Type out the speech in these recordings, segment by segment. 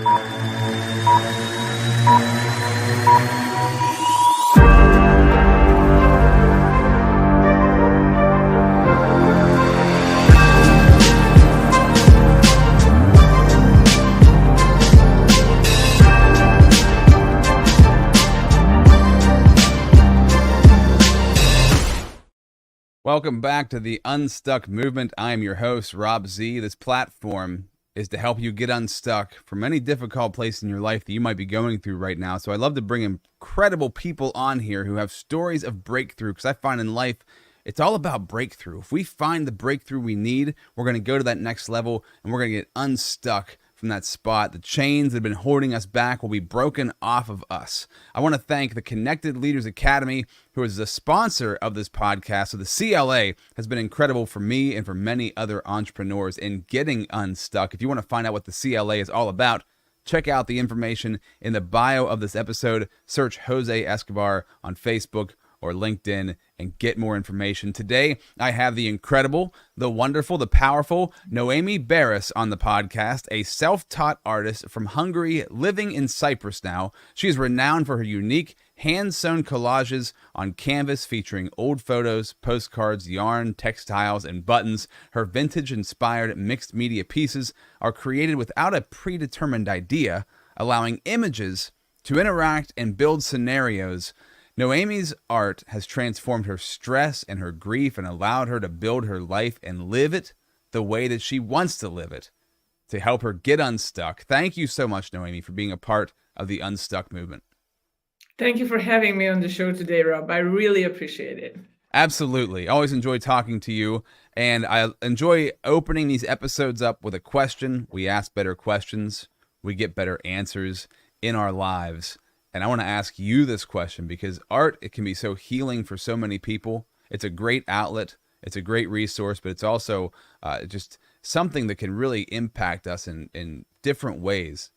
Welcome back to the Unstuck movement. I am your host, Rob Z. This platform is to help you get unstuck from any difficult place in your life that you might be going through right now. So I love to bring incredible people on here who have stories of breakthrough, because I find in life it's all about breakthrough. If we find the breakthrough we need, we're going to go to that next level and we're going to get unstuck from that spot. The chains that have been holding us back will be broken off of us. I want to thank the Connected Leaders Academy, who is the sponsor of this podcast. So the CLA has been incredible for me and for many other entrepreneurs in getting unstuck. If you want to find out what the CLA is all about, check out the information in the bio of this episode. Search Jose Escobar on Facebook or LinkedIn and get more information. Today, I have the incredible, the wonderful, the powerful Noemi Beres on the podcast, a self-taught artist from Hungary living in Cyprus now. She is renowned for her unique hand-sewn collages on canvas featuring old photos, postcards, yarn, textiles, and buttons. Her vintage-inspired mixed media pieces are created without a predetermined idea, allowing images to interact and build scenarios. Noemi's art has transformed her stress and her grief and allowed her to build her life and live it the way that she wants to live it, to help her get unstuck. Thank you so much, Noemi, for being a part of the Unstuck movement. Thank you for having me on the show today, Rob. I really appreciate it. Absolutely. Always enjoy talking to you, and I enjoy opening these episodes up with a question. We ask better questions. We get better answers in our lives. And I want to ask you this question because art, it can be so healing for so many people. It's a great outlet. It's a great resource, but it's also just something that can really impact us in different ways.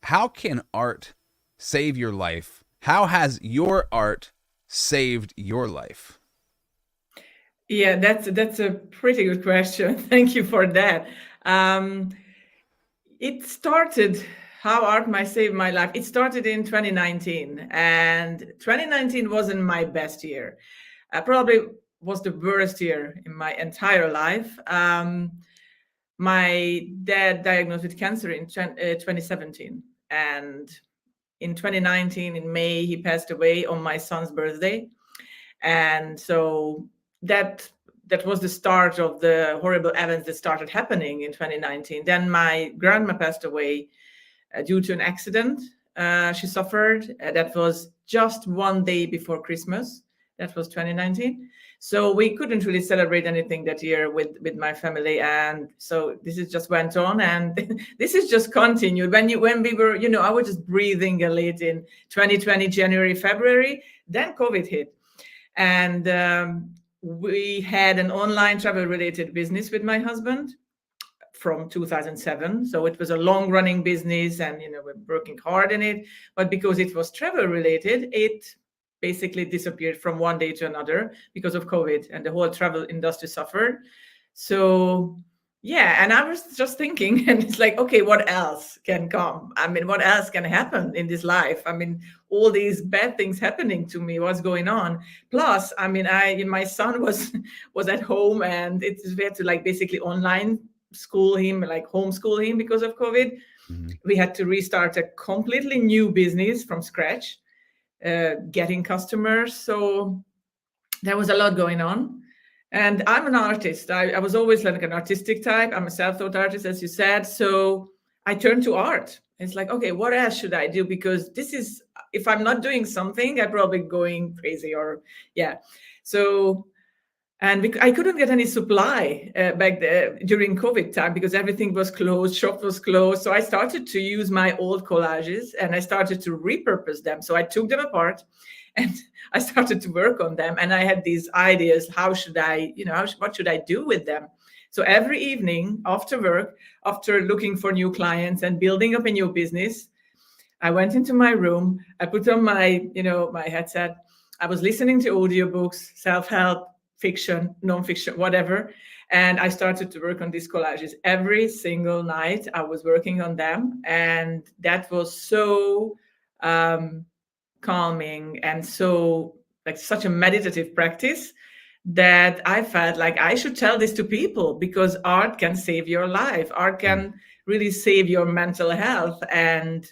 How can art save your life? How has your art saved your life? Yeah, that's a pretty good question. Thank you for that. It started... How art might save my life. It started in 2019, and 2019 wasn't my best year. Probably was the worst year in my entire life. My dad diagnosed with cancer in 2017, and in 2019, in May, he passed away on my son's birthday. And so that was the start of the horrible events that started happening in 2019. Then my grandma passed away due to an accident she suffered. That was just one day before Christmas. That was 2019. So we couldn't really celebrate anything that year with my family. And so this is just went on, and this is just continued. When we were, I was just breathing a little in 2020, January, February, then COVID hit. And we had an online travel related business with my husband from 2007. So it was a long running business, and we're working hard in it. But because it was travel related, it basically disappeared from one day to another because of COVID, and the whole travel industry suffered. So yeah, and I was just thinking, and it's like, okay, what else can come? I mean, what else can happen in this life? I mean, all these bad things happening to me, what's going on? Plus, I mean, my son was at home, and we had to basically online school him, homeschool him because of COVID. Mm-hmm. We had to restart a completely new business from scratch, getting customers. So there was a lot going on. And I'm an artist. I was always an artistic type. I'm a self-taught artist, as you said. So I turned to art. It's like, okay, what else should I do? Because this is, if I'm not doing something, I'm probably going crazy So, and I couldn't get any supply back there during COVID time because everything was closed, shop was closed. So I started to use my old collages and I started to repurpose them. So I took them apart and I started to work on them. And I had these ideas, how should I, what should I do with them? So every evening after work, after looking for new clients and building up a new business, I went into my room, I put on my, my headset. I was listening to audiobooks, self-help, fiction, non-fiction, whatever. And I started to work on these collages every single night. I was working on them, and that was so calming and so like such a meditative practice that I felt like I should tell this to people, because art can save your life. Art can really save your mental health, and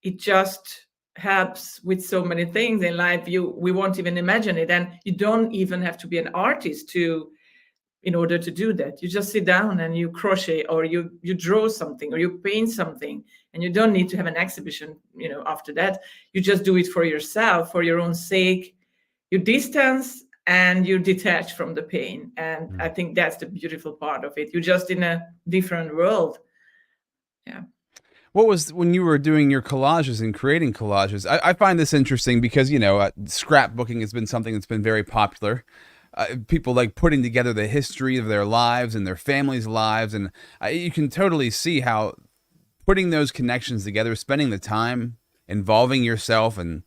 it just helps with so many things in life. We won't even imagine it, and you don't even have to be an artist in order to do that. You just sit down and you crochet, or you draw something, or you paint something, and you don't need to have an exhibition after that. You just do it for yourself, for your own sake. You distance and you detach from the pain, and I think that's the beautiful part of it. You're just in a different world. Yeah. What was, when you were doing your collages and creating collages, I find this interesting because, scrapbooking has been something that's been very popular. People like putting together the history of their lives and their families' lives. And you can totally see how putting those connections together, spending the time, involving yourself in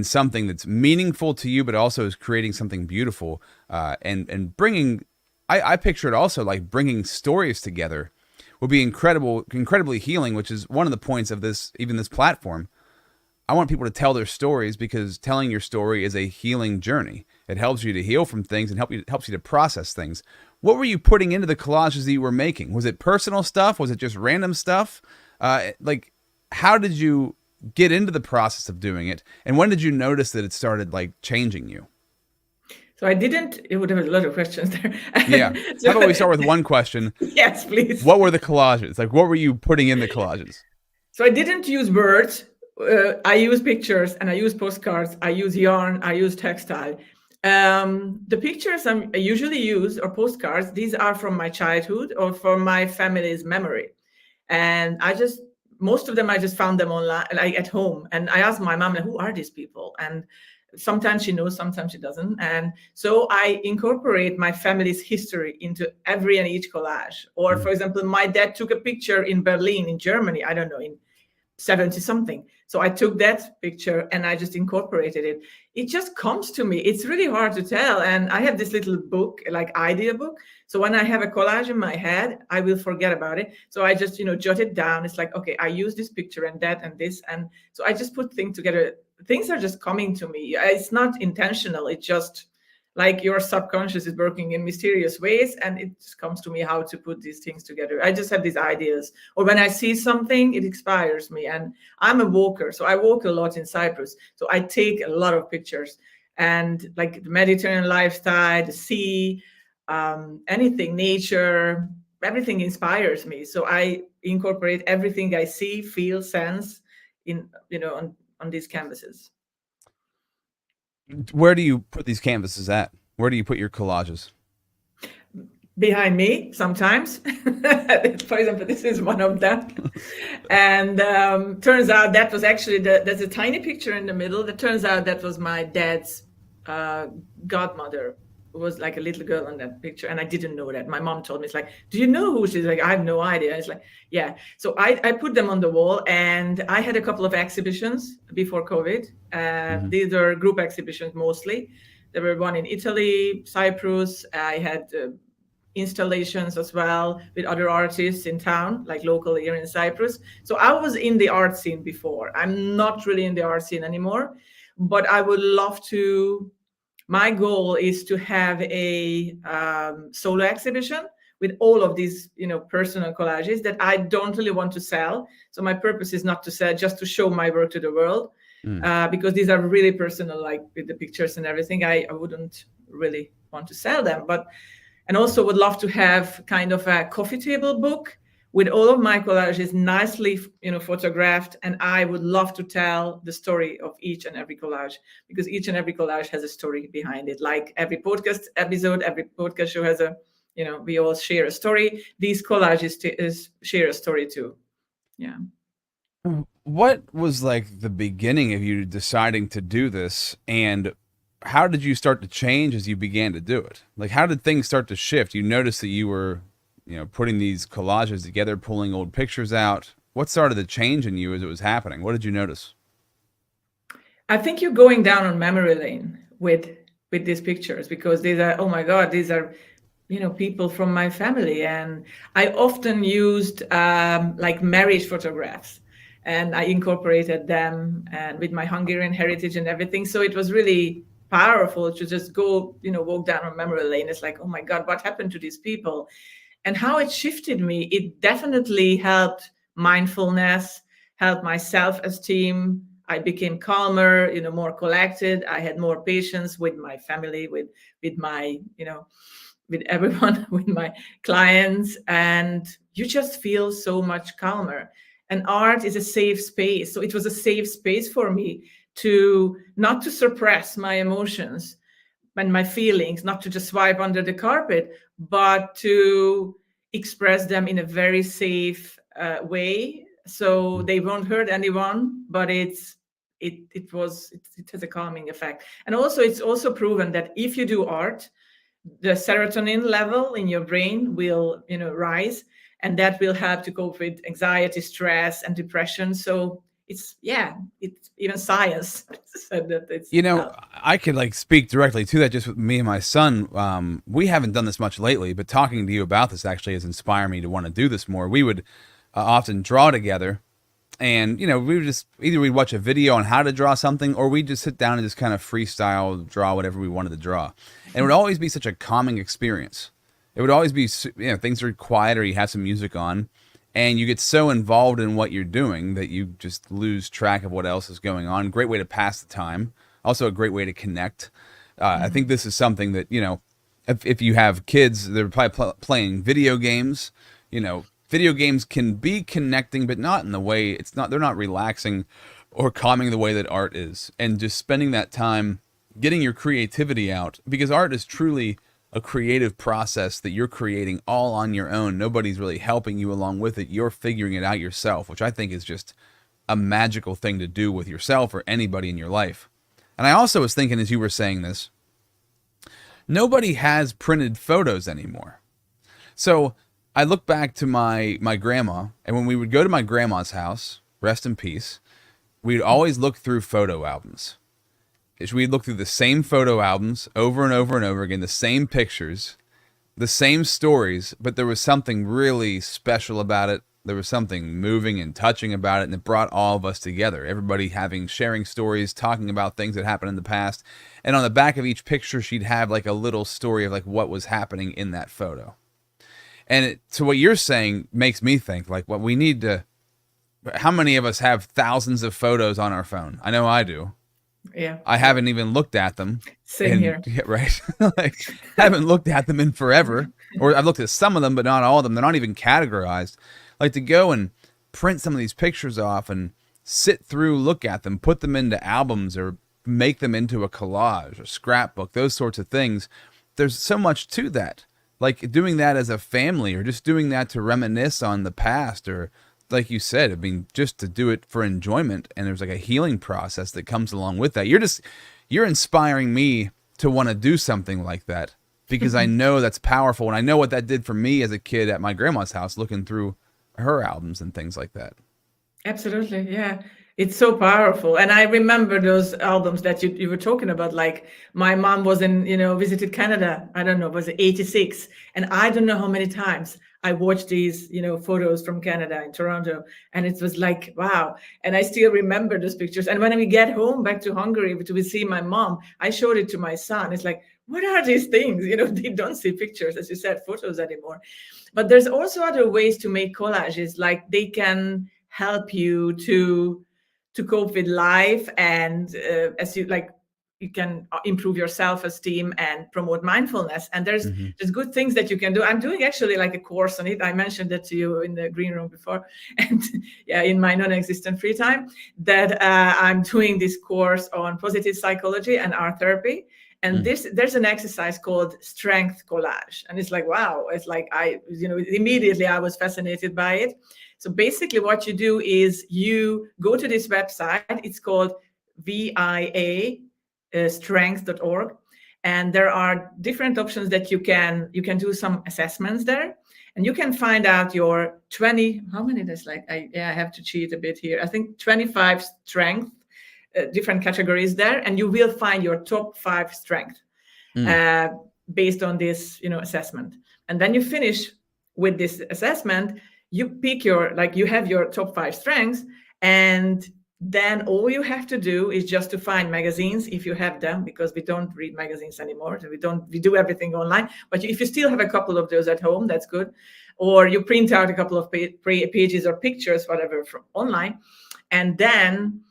something that's meaningful to you, but also is creating something beautiful, and bringing, I picture it also like bringing stories together will be incredibly healing, which is one of the points of this platform. I want people to tell their stories, because telling your story is a healing journey. It helps you to heal from things and helps you to process things. What were you putting into the collages that you were making? Was it personal stuff? Was it just random stuff? Like, how did you get into the process of doing it? And when did you notice that it started like changing you? So it would have a lot of questions there. Yeah. How about we start with one question? Yes, please. What were the collages? Like, what were you putting in the collages? So I didn't use words. I use pictures, and I use postcards. I use yarn. I use textile. The pictures I usually use, or postcards, these are from my childhood or from my family's memory. And most of them, I just found them online, like at home. And I asked my mom, like, who are these people? And sometimes she knows, sometimes she doesn't. And so I incorporate my family's history into every and each collage. Or for example, my dad took a picture in Berlin, in Germany, I don't know, in 70 something. So I took that picture and I just incorporated it. It just comes to me. It's really hard to tell. And I have this little book, like idea book. So when I have a collage in my head, I will forget about it. So I just, jot it down. It's like, okay, I use this picture and that and this. And so I just put things together. Things are just coming to me. It's not intentional. It's just like your subconscious is working in mysterious ways, and it just comes to me how to put these things together. I just have these ideas, or when I see something, it inspires me. And I'm a walker, so I walk a lot in Cyprus. So I take a lot of pictures, and like the Mediterranean lifestyle, the sea, anything, nature, everything inspires me. So I incorporate everything I see, feel, sense in, on these canvases. Where do you put these canvases at? Where do you put your collages? Behind me, sometimes. For example, this is one of them. And turns out that was actually, there's a tiny picture in the middle. That turns out that was my dad's godmother, who was like a little girl in that picture. And I didn't know that. My mom told me, it's like, do you know who she's? Like, I have no idea. It's like, yeah. So I put them on the wall, and I had a couple of exhibitions before COVID. These are group exhibitions mostly. There were one in Italy, Cyprus. I had installations as well with other artists in town, like locally here in Cyprus. So I was in the art scene before. I'm not really in the art scene anymore, but I would love to. My goal is to have a solo exhibition with all of these, personal collages that I don't really want to sell. So my purpose is not to sell, just to show my work to the world, because these are really personal, like with the pictures and everything. I wouldn't really want to sell them, and also would love to have kind of a coffee table book with all of my collages nicely, photographed. And I would love to tell the story of each and every collage, because each and every collage has a story behind it. Like every podcast episode, every podcast show has we all share a story. These collages share a story too. Yeah. What was like the beginning of you deciding to do this, and how did you start to change as you began to do it? Like, how did things start to shift? You noticed that you were, putting these collages together, pulling old pictures out. What started to change in you as it was happening? What did you notice? I think you're going down on memory lane with these pictures, because these are, oh my God, these are people from my family. And I often used like marriage photographs, and I incorporated them and with my Hungarian heritage and everything. So it was really powerful to just go, walk down a memory lane. It's like, oh my God, what happened to these people? And how it shifted me, it definitely helped mindfulness, helped my self-esteem. I became calmer, more collected. I had more patience with my family, with my, with everyone, with my clients, and you just feel so much calmer. And art is a safe space. So it was a safe space for me to not to suppress my emotions and my feelings, not to just swipe under the carpet, but to express them in a very safe way, so they won't hurt anyone. But it has a calming effect. And also, it's also proven that if you do art, the serotonin level in your brain will rise, and that will help to cope with anxiety, stress, and depression. So it's even science said that it's I could like speak directly to that just with me and my son. We haven't done this much lately, but talking to you about this actually has inspired me to want to do this more. We would often draw together, and we would just either we'd watch a video on how to draw something, or we'd just sit down and just kind of freestyle draw whatever we wanted to draw. And it would always be such a calming experience. It would always be, things are quiet or you have some music on, and you get so involved in what you're doing that you just lose track of what else is going on. Great way to pass the time. Also a great way to connect. I think this is something that, if you have kids, they're probably playing video games. Video games can be connecting, but not in the way they're not relaxing or calming the way that art is. And just spending that time getting your creativity out, because art is truly a creative process that you're creating all on your own. Nobody's really helping you along with it. You're figuring it out yourself, which I think is just a magical thing to do with yourself or anybody in your life. And I also was thinking, as you were saying this, nobody has printed photos anymore. So I look back to my grandma, and when we would go to my grandma's house, rest in peace, we'd always look through photo albums. We'd look through the same photo albums over and over and over again, the same pictures, the same stories, but there was something really special about it. There was something moving and touching about it, and it brought all of us together. Everybody sharing stories, talking about things that happened in the past. And on the back of each picture, she'd have like a little story of like what was happening in that photo. And so what you're saying makes me think like what we need to, how many of us have thousands of photos on our phone? I know I do. Yeah. I haven't even looked at them. Same here. Yeah, right. Like, I haven't looked at them in forever. Or I've looked at some of them, but not all of them. They're not even categorized. Like to go and print some of these pictures off and sit through, look at them, put them into albums or make them into a collage or scrapbook, those sorts of things. There's so much to that. Like doing that as a family or just doing that to reminisce on the past, or like you said, I mean, just to do it for enjoyment. And there's like a healing process that comes along with that. You're inspiring me to want to do something like that, because I know that's powerful. And I know what that did for me as a kid at my grandma's house, looking through her albums and things like that. Absolutely. Yeah. It's so powerful. And I remember those albums that you were talking about. Like my mom was visited Canada. I don't know, was it 86? And I don't know how many times I watched these, photos from Canada in Toronto. And it was like, wow. And I still remember those pictures. And when we get home back to Hungary to see my mom, I showed it to my son. It's like, what are these things? They don't see pictures, as you said, photos anymore. But there's also other ways to make collages. Like they can help you to cope with life, and as you can improve your self-esteem and promote mindfulness. And there's good things that you can do. I'm doing actually like a course on it. I mentioned that to you in the green room before, and in my non-existent free time, that I'm doing this course on positive psychology and art therapy. And there's an exercise called strength collage, and it's like, wow, it's like immediately I was fascinated by it. So basically what you do is you go to this website. It's called VIA strength.org. And there are different options that you can do some assessments there. And you can find out your 20, how many there's like, I have to cheat a bit here. I think 25 strength, different categories there. And you will find your top 5 strength. based on this, assessment. And then you finish with this assessment, you pick you have your top 5 strengths, and then all you have to do is just to find magazines if you have them, because we don't read magazines anymore. We do everything online. But if you still have a couple of those at home, that's good. Or you print out a couple of pages or pictures, whatever, from online, and then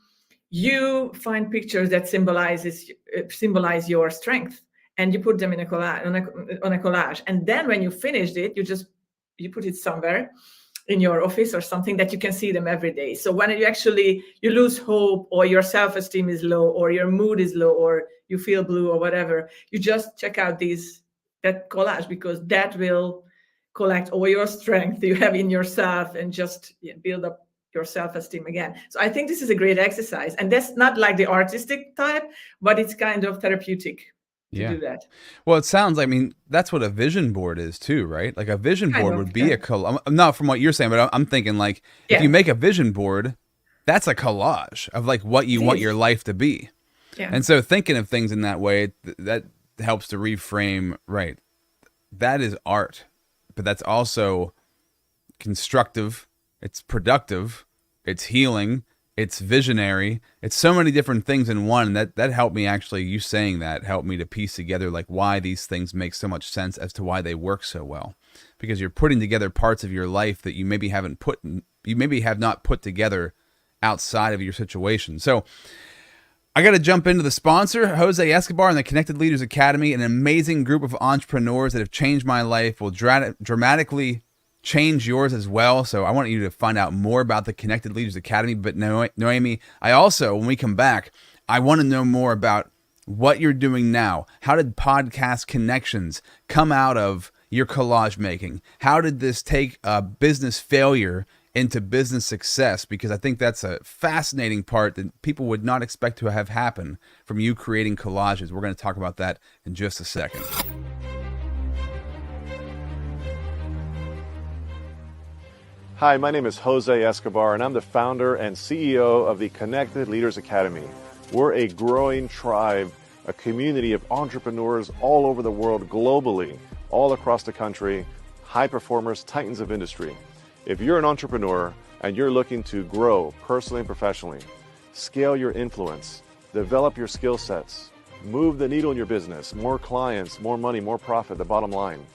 you find pictures that symbolize your strength, and you put them in a collage, on a collage. And then when you finished it, you put it somewhere in your office or something that you can see them every day. So when you lose hope, or your self-esteem is low, or your mood is low, or you feel blue or whatever, you just check out that collage, because that will collect all your strength you have in yourself and just build up your self-esteem again. So I think this is a great exercise, and that's not like the artistic type, but it's kind of therapeutic to do that. Well, it sounds, that's what a vision board is too, right? Like a vision board would be a collage. Not from what you're saying, but I'm thinking like if you make a vision board, that's a collage of like what you want your life to be. Yeah. And so thinking of things in that way, that helps to reframe, right? That is art, but that's also constructive. It's productive. It's healing. It's visionary. It's so many different things in one. That helped me, actually, you saying that helped me to piece together like why these things make so much sense as to why they work so well. Because you're putting together parts of your life that you maybe have not put together outside of your situation. So I got to jump into the sponsor, Jose Escobar and the Connected Leaders Academy, an amazing group of entrepreneurs that have changed my life, will dramatically change yours as well. So I want you to find out more about the Connected Leaders Academy. But Noemi, I also, when we come back, I want to know more about what you're doing now. How did Podcast Connections come out of your collage making? How did this take a business failure into business success? Because I think that's a fascinating part that people would not expect to have happen from you creating collages. We're going to talk about that in just a second. Hi, my name is Jose Escobar, and I'm the founder and CEO of the Connected Leaders Academy. We're a growing tribe, a community of entrepreneurs all over the world, globally, all across the country, high performers, titans of industry. If you're an entrepreneur and you're looking to grow personally and professionally, scale your influence, develop your skill sets, move the needle in your business, more clients, more money, more profit, the bottom line,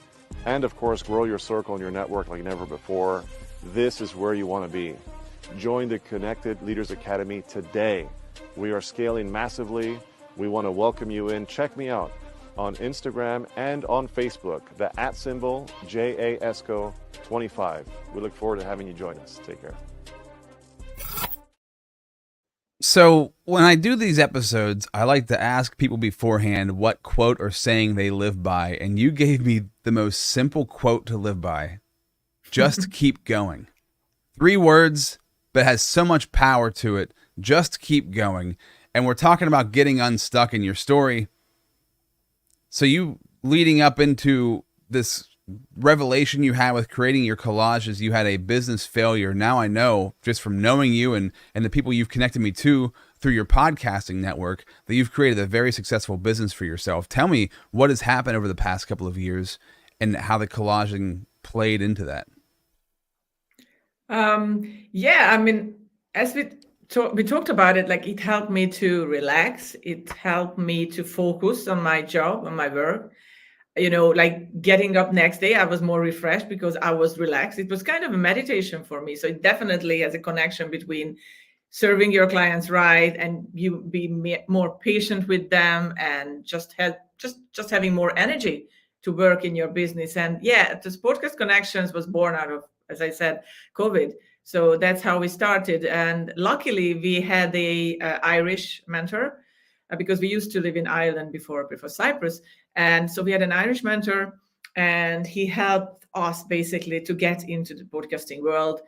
and of course, grow your circle and your network like never before, this is where you want to be. Join the Connected Leaders Academy today. We are scaling massively. We want to welcome you in. Check me out on Instagram and on Facebook, the @ JAESCO25. We look forward to having you join us. Take care. So when I do these episodes, I like to ask people beforehand what quote or saying they live by. And you gave me the most simple quote to live by. Just keep going. 3 words, but has so much power to it. Just keep going. And we're talking about getting unstuck in your story. So you leading up into this revelation you had with creating your collages, you had a business failure. Now I know, just from knowing you and the people you've connected me to through your podcasting network, that you've created a very successful business for yourself. Tell me what has happened over the past couple of years and how the collaging played into that. As we talked about it, like it helped me to relax. It helped me to focus on my job, on my work. Like getting up next day, I was more refreshed because I was relaxed. It was kind of a meditation for me. So it definitely has a connection between serving your clients right and you be more patient with them and just having more energy to work in your business. And the Podcast Connections was born out of, as I said, COVID. So that's how we started. And luckily we had a Irish mentor because we used to live in Ireland before Cyprus. And so we had an Irish mentor and he helped us basically to get into the podcasting world.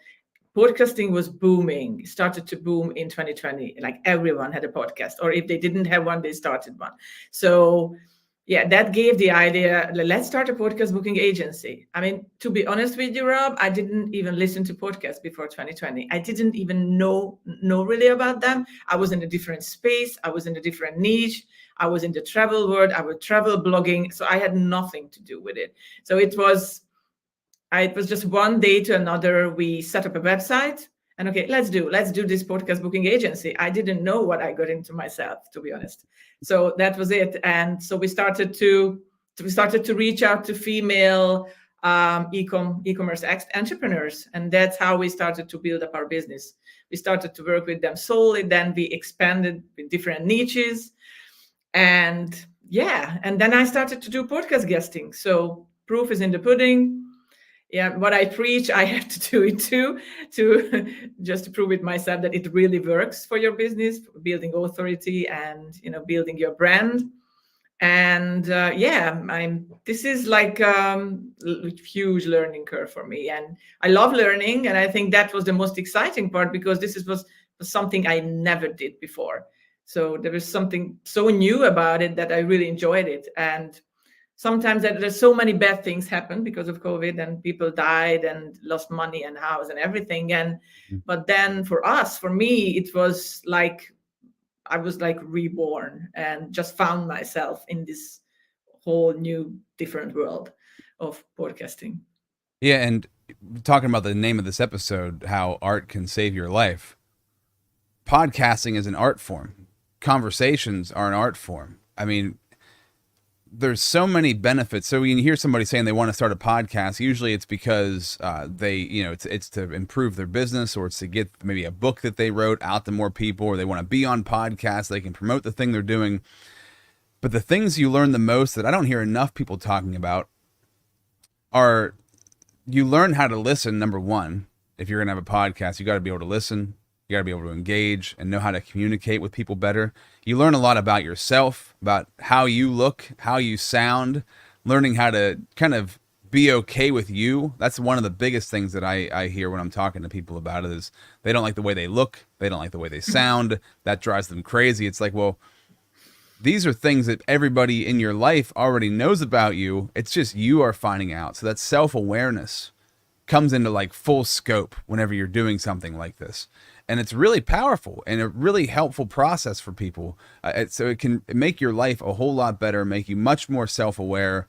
Podcasting was booming, started to boom in 2020. Like everyone had a podcast, or if they didn't have one, they started one. So yeah, that gave the idea, let's start a podcast booking agency. I mean, to be honest with you, Rob, I didn't even listen to podcasts before 2020. I didn't even know really about them. I was in a different space. I was in a different niche. I was in the travel world. I was travel blogging. So I had nothing to do with it. So it was just one day to another. We set up a website and okay, let's do this podcast booking agency. I didn't know what I got into myself, to be honest. So that was it. And so we started to reach out to female e-commerce entrepreneurs. And that's how we started to build up our business. We started to work with them solely. Then we expanded with different niches. And yeah, and then I started to do podcast guesting. So proof is in the pudding. Yeah, what I preach, I have to do it too, to just to prove it myself that it really works for your business, building authority and building your brand. And this is like huge learning curve for me, and I love learning, and I think that was the most exciting part because this was something I never did before. So there was something so new about it that I really enjoyed it. And sometimes there's so many bad things happen because of COVID, and people died and lost money and house and everything. And but then for me, it was like I was like reborn and just found myself in this whole new different world of podcasting. Yeah, and talking about the name of this episode, how art can save your life. Podcasting is an art form. Conversations are an art form. I mean, there's so many benefits. So when you hear somebody saying they want to start a podcast, usually it's because it's to improve their business, or it's to get maybe a book that they wrote out to more people, or they want to be on podcasts, they can promote the thing they're doing. But the things you learn the most that I don't hear enough people talking about are you learn how to listen. Number one, if you're going to have a podcast, you got to be able to listen. You got to be able to engage and know how to communicate with people better. You learn a lot about yourself, about how you look, how you sound, learning how to kind of be okay with you. That's one of the biggest things that I hear when I'm talking to people about it is they don't like the way they look. They don't like the way they sound. That drives them crazy. It's like, well, these are things that everybody in your life already knows about you. It's just you are finding out. So that self-awareness comes into like full scope whenever you're doing something like this. And it's really powerful and a really helpful process for people. So it can make your life a whole lot better, make you much more self-aware.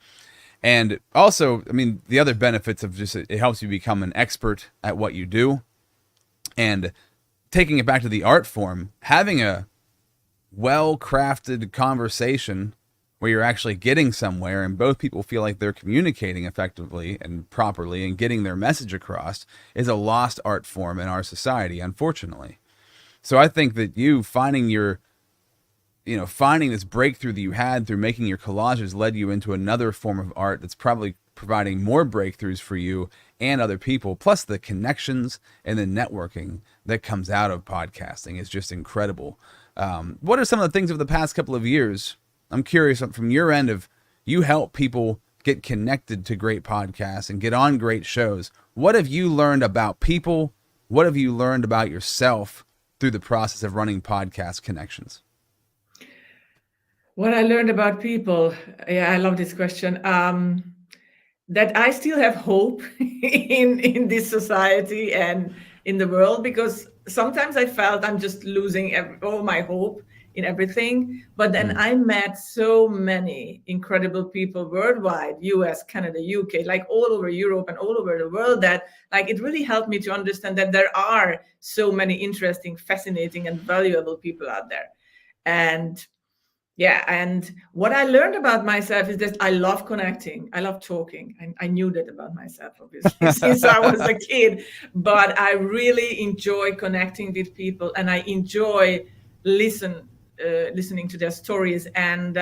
And also, I mean, the other benefits of just it helps you become an expert at what you do. And taking it back to the art form, having a well-crafted conversation where you're actually getting somewhere and both people feel like they're communicating effectively and properly and getting their message across is a lost art form in our society, unfortunately. So I think that you finding this breakthrough that you had through making your collages led you into another form of art that's probably providing more breakthroughs for you and other people, plus the connections and the networking that comes out of podcasting is just incredible. What are some of the things over the past couple of years? I'm curious from your end of you help people get connected to great podcasts and get on great shows. What have you learned about people? What have you learned about yourself through the process of running podcast connections? What I learned about people, yeah, I love this question. That I still have hope in this society and in the world, because sometimes I felt I'm just losing all my hope in everything. But then I met so many incredible people worldwide, US, Canada, UK, like all over Europe and all over the world, that like it really helped me to understand that there are so many interesting, fascinating, and valuable people out there. And yeah, and what I learned about myself is that I love connecting. I love talking. I knew that about myself, obviously, since I was a kid. But I really enjoy connecting with people, and I enjoy listening to their stories. And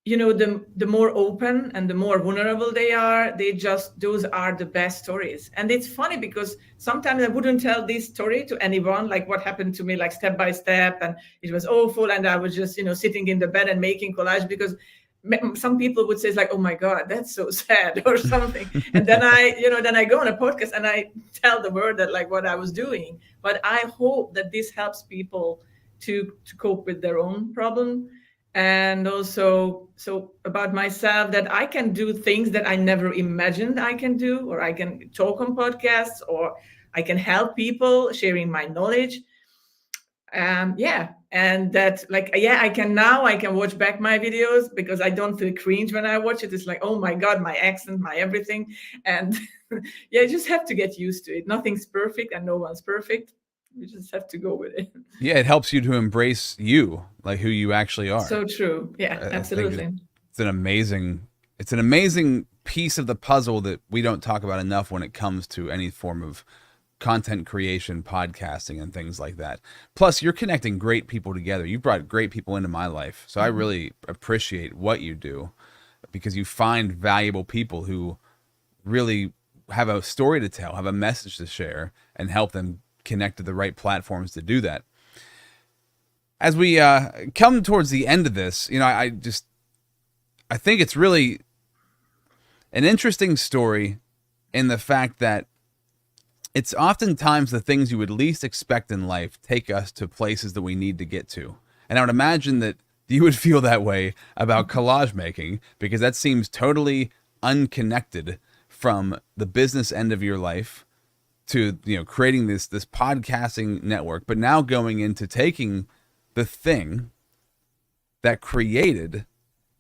the more open and the more vulnerable they are, those are the best stories. And it's funny because sometimes I wouldn't tell this story to anyone, like what happened to me, like step by step, and it was awful, and I was just sitting in the bed and making collage, because some people would say it's like, oh my God, that's so sad or something. And then I go on a podcast and I tell the world that like what I was doing. But I hope that this helps people to cope with their own problem. And also, so about myself, that I can do things that I never imagined I can do, or I can talk on podcasts, or I can help people sharing my knowledge. And that, like, yeah, I can watch back my videos because I don't feel cringe when I watch it. It's like, oh my God, my accent, my everything. And yeah, you just have to get used to it. Nothing's perfect and no one's perfect. You just have to go with it. Yeah, it helps you to embrace you, like who you actually are. So true. Yeah, I think absolutely. it's an amazing piece of the puzzle that we don't talk about enough when it comes to any form of content creation, podcasting, and things like that. Plus, you're connecting great people together. You brought great people into my life. So I really appreciate what you do, because you find valuable people who really have a story to tell, have a message to share, and help them connect to the right platforms to do that. As we come towards the end of this, I think it's really an interesting story in the fact that it's oftentimes the things you would least expect in life take us to places that we need to get to. And I would imagine that you would feel that way about collage making, because that seems totally unconnected from the business end of your life to, creating this podcasting network, but now going into taking the thing that created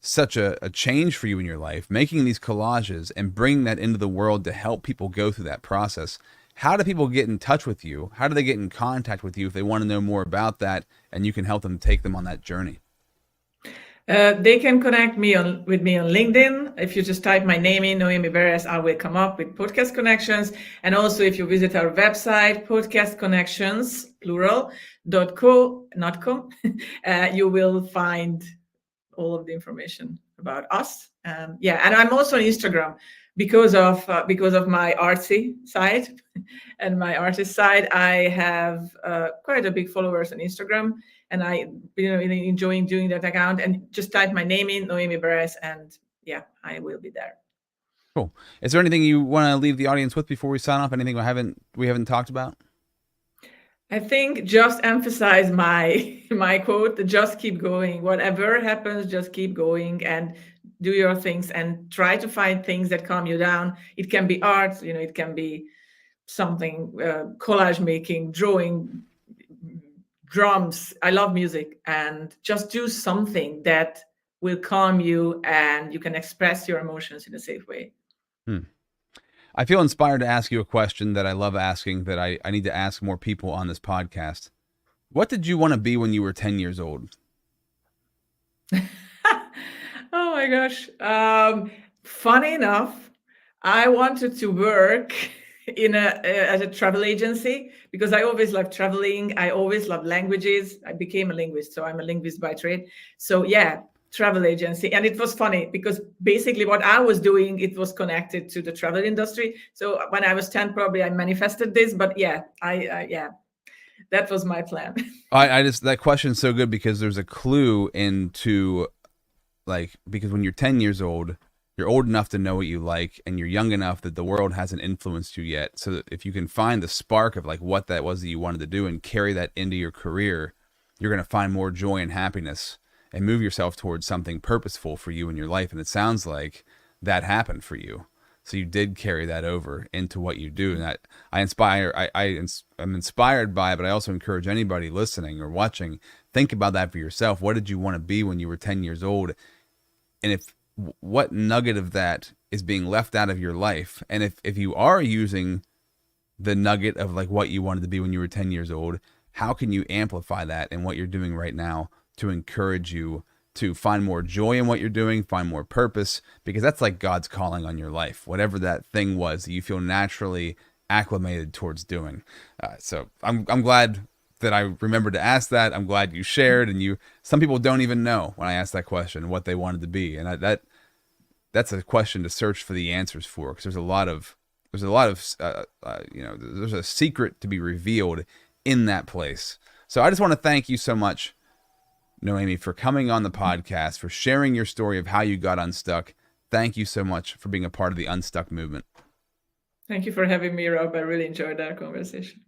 such a change for you in your life, making these collages and bringing that into the world to help people go through that process. How do people get in touch with you? How do they get in contact with you if they want to know more about that and you can help them take them on that journey? They can connect with me on LinkedIn. If you just type my name in, Noemi Beres, I will come up with Podcast Connections. And also, if you visit our website, podcastconnections, plural.co.com, you will find all of the information about us. And I'm also on Instagram because of my artsy side and my artist side. I have quite a big followers on Instagram, and I really enjoying doing that account. And just type my name in, Noemi Beres, and I will be there. Cool. Is there anything you want to leave the audience with before we sign off? Anything we haven't talked about? I think just emphasize my quote: just keep going. Whatever happens, just keep going and do your things, and try to find things that calm you down. It can be art, it can be something, collage making, drawing, drums. I love music, and just do something that will calm you and you can express your emotions in a safe way. I feel inspired to ask you a question that I love asking, that I need to ask more people on this podcast. What did you want to be when you were 10 years old? Oh my gosh. Funny enough, I wanted to work at a travel agency because I always loved traveling. I always loved languages. I became a linguist, so I'm a linguist by trade. So travel agency. And it was funny because basically what I was doing, it was connected to the travel industry. So when I was 10, probably I manifested this, but that was my plan. That question's so good because there's a clue into, because when you're 10 years old, you're old enough to know what you like, and you're young enough that the world hasn't influenced you yet. So that if you can find the spark of what that was that you wanted to do and carry that into your career, you're going to find more joy and happiness and move yourself towards something purposeful for you in your life. And it sounds like that happened for you. So you did carry that over into what you do. And that I'm inspired by it, but I also encourage anybody listening or watching, think about that for yourself. What did you want to be when you were 10 years old? And what nugget of that is being left out of your life? And if you are using the nugget of what you wanted to be when you were 10 years old, how can you amplify that in what you're doing right now to encourage you to find more joy in what you're doing, find more purpose, because that's God's calling on your life, whatever that thing was that you feel naturally acclimated towards doing. So I'm glad that I remembered to ask that. I'm glad you shared, and some people don't even know when I ask that question what they wanted to be, and that's a question to search for the answers for, because there's a secret to be revealed in that place. So I just want to thank you so much, Noemi, for coming on the podcast, for sharing your story of how you got unstuck. Thank you so much for being a part of the Unstuck movement. Thank you for having me, Rob. I really enjoyed our conversation.